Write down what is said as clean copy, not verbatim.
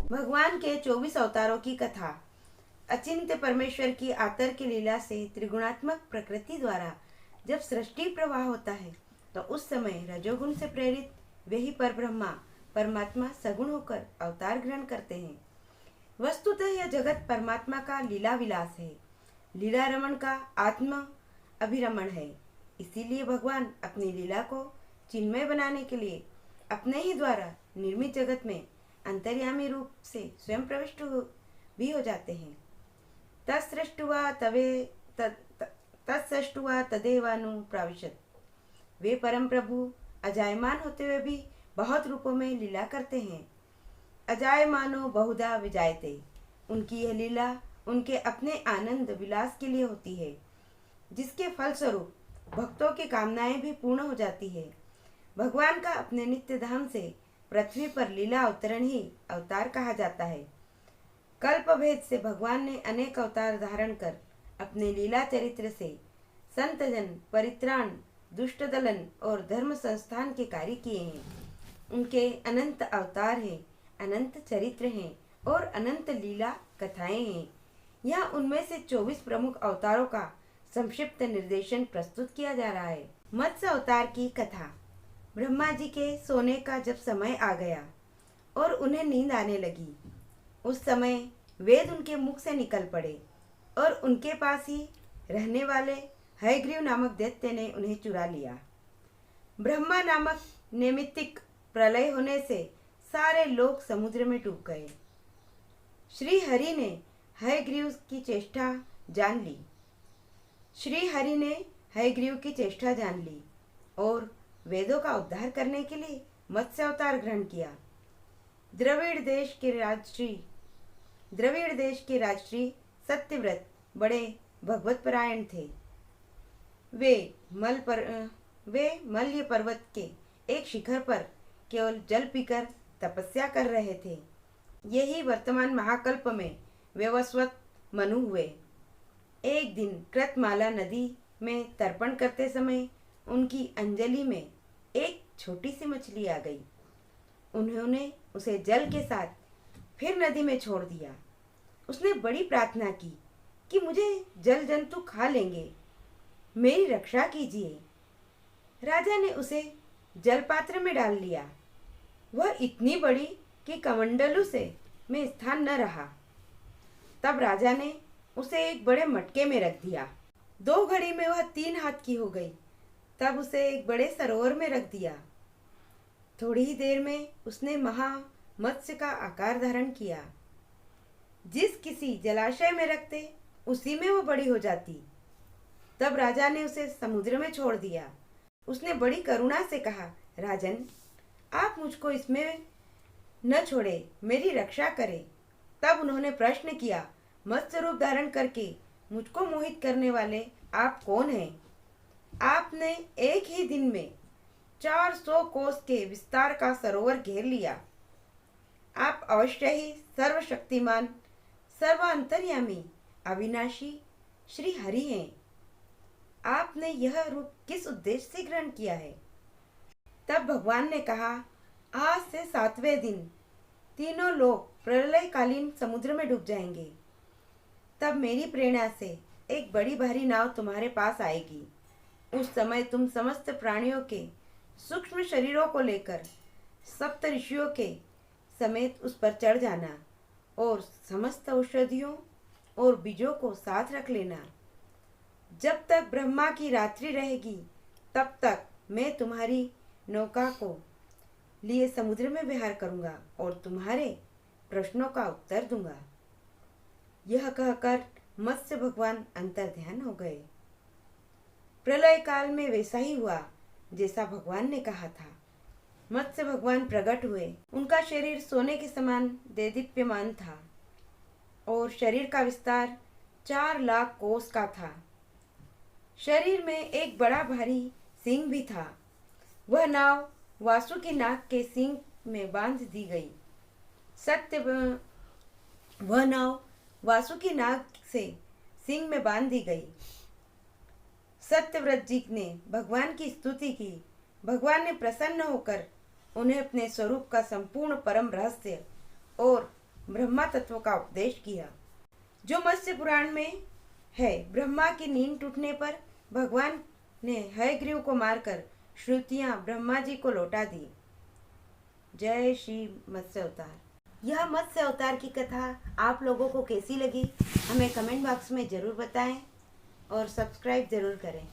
भगवान के 24 अवतारों की कथा। अचिंत्य परमेश्वर की आतर की लीला से त्रिगुणात्मक प्रकृति द्वारा जब सृष्टि प्रवाह होता है तो उस समय रजोगुण से प्रेरित वही परब्रह्मा परमात्मा सगुण होकर अवतार ग्रहण करते हैं। वस्तुतः यह जगत परमात्मा का लीला विलास है, लीला रमण का आत्म अभिरमण है। इसीलिए भगवान अपनी लीला को चिन्मय बनाने के लिए अपने ही द्वारा निर्मित जगत में अंतर्यामी रूप से स्वयं प्रविष्ट भी हो जाते हैं। तत्सृष्टुवा तदेवानु प्राविशत। वे परम प्रभु अजायमान होते हुए भी बहुत रूपों में लीला करते हैं। अजायमानो बहुधा विजायते। उनकी यह लीला उनके अपने आनंद विलास के लिए होती है, जिसके फलस्वरूप भक्तों की कामनाएं भी पूर्ण हो जाती है। भगवान का अपने नित्य धाम से पृथ्वी पर लीला अवतरण ही अवतार कहा जाता है। कल्प भेद से भगवान ने अनेक अवतार धारण कर अपने लीला चरित्र से संतजन परित्राण दुष्ट दलन और धर्म संस्थान के कार्य किए हैं। उनके अनंत अवतार हैं, अनंत चरित्र हैं और अनंत लीला कथाएं हैं। यहाँ उनमें से 24 प्रमुख अवतारों का संक्षिप्त निर्देशन प्रस्तुत किया जा रहा है। मत्स्य अवतार की कथा। ब्रह्मा जी के सोने का जब समय आ गया और उन्हें नींद आने लगी, उस समय वेद उनके मुख से निकल पड़े और उनके पास ही रहने वाले हयग्रीव नामक दैत्य ने उन्हें चुरा लिया। ब्रह्मा नामक नैमित्तिक प्रलय होने से सारे लोग समुद्र में डूब गए। श्री हरि ने हयग्रीव की चेष्टा जान ली और वेदों का उद्धार करने के लिए मत्स्य अवतार ग्रहण किया। द्रविड़ देश के राजश्री सत्यव्रत बड़े भगवतपरायण थे। वे मल्य पर्वत के एक शिखर पर केवल जल पीकर तपस्या कर रहे थे। यही वर्तमान महाकल्प में वैवस्वत मनु हुए। एक दिन कृतमाला नदी में तर्पण करते समय उनकी अंजलि में एक छोटी सी मछली आ गई। उन्होंने उसे जल के साथ फिर नदी में छोड़ दिया। उसने बड़ी प्रार्थना की कि मुझे जल जंतु खा लेंगे, मेरी रक्षा कीजिए। राजा ने उसे जल पात्र में डाल लिया। वह इतनी बड़ी कि कमंडलू से में स्थान न रहा। तब राजा ने उसे एक बड़े मटके में रख दिया। 2 घड़ी में वह 3 हाथ की हो गई। तब उसे एक बड़े सरोवर में रख दिया। थोड़ी ही देर में उसने महा मत्स्य का आकार धारण किया। जिस किसी जलाशय में रखते उसी में वो बड़ी हो जाती। तब राजा ने उसे समुद्र में छोड़ दिया। उसने बड़ी करुणा से कहा, राजन, आप मुझको इसमें न छोड़े, मेरी रक्षा करें। तब उन्होंने प्रश्न किया, मत्स्य रूप धारण करके मुझको मोहित करने वाले आप कौन हैं? आपने एक ही दिन में 400 कोस के विस्तार का सरोवर घेर लिया। आप अवश्य ही सर्वशक्तिमान सर्वांतर्यामी अविनाशी श्री हरि हैं। आपने यह रूप किस उद्देश्य से ग्रहण किया है? तब भगवान ने कहा, आज से 7वें दिन तीनों लोग प्रलयकालीन समुद्र में डूब जाएंगे। तब मेरी प्रेरणा से एक बड़ी भारी नाव तुम्हारे पास आएगी। उस समय तुम समस्त प्राणियों के सूक्ष्म शरीरों को लेकर सप्त ऋषियों के समेत उस पर चढ़ जाना और समस्त औषधियों और बीजों को साथ रख लेना। जब तक ब्रह्मा की रात्रि रहेगी तब तक मैं तुम्हारी नौका को लिए समुद्र में विहार करूंगा और तुम्हारे प्रश्नों का उत्तर दूंगा। यह कहकर मत्स्य भगवान अंतर्ध्यान हो गए। प्रलय काल में वैसा ही हुआ जैसा भगवान ने कहा था। मत्स्य भगवान प्रकट हुए। उनका शरीर सोने के समान देदीप्यमान था और शरीर का विस्तार 4 लाख कोस का था। शरीर में एक बड़ा भारी सिंह भी था। वह नाव वासुकी नाग के सिंह में बांध दी गई। वह नाव वासुकी नाग से सिंह में बांध दी गई। सत्यव्रत जी ने भगवान की स्तुति की। भगवान ने प्रसन्न होकर उन्हें अपने स्वरूप का संपूर्ण परम रहस्य और ब्रह्मा तत्व का उपदेश किया। जो मत्स्य पुराण में है, ब्रह्मा की नींद टूटने पर भगवान ने हयग्रीव को मारकर श्रुतियां ब्रह्मा जी को लौटा दी। जय श्री मत्स्य अवतार। यह मत्स्य अवतार की कथा आप लोगों को कैसी लगी, हमें कमेंट बॉक्स में ज़रूर बताएं और सब्सक्राइब ज़रूर करें।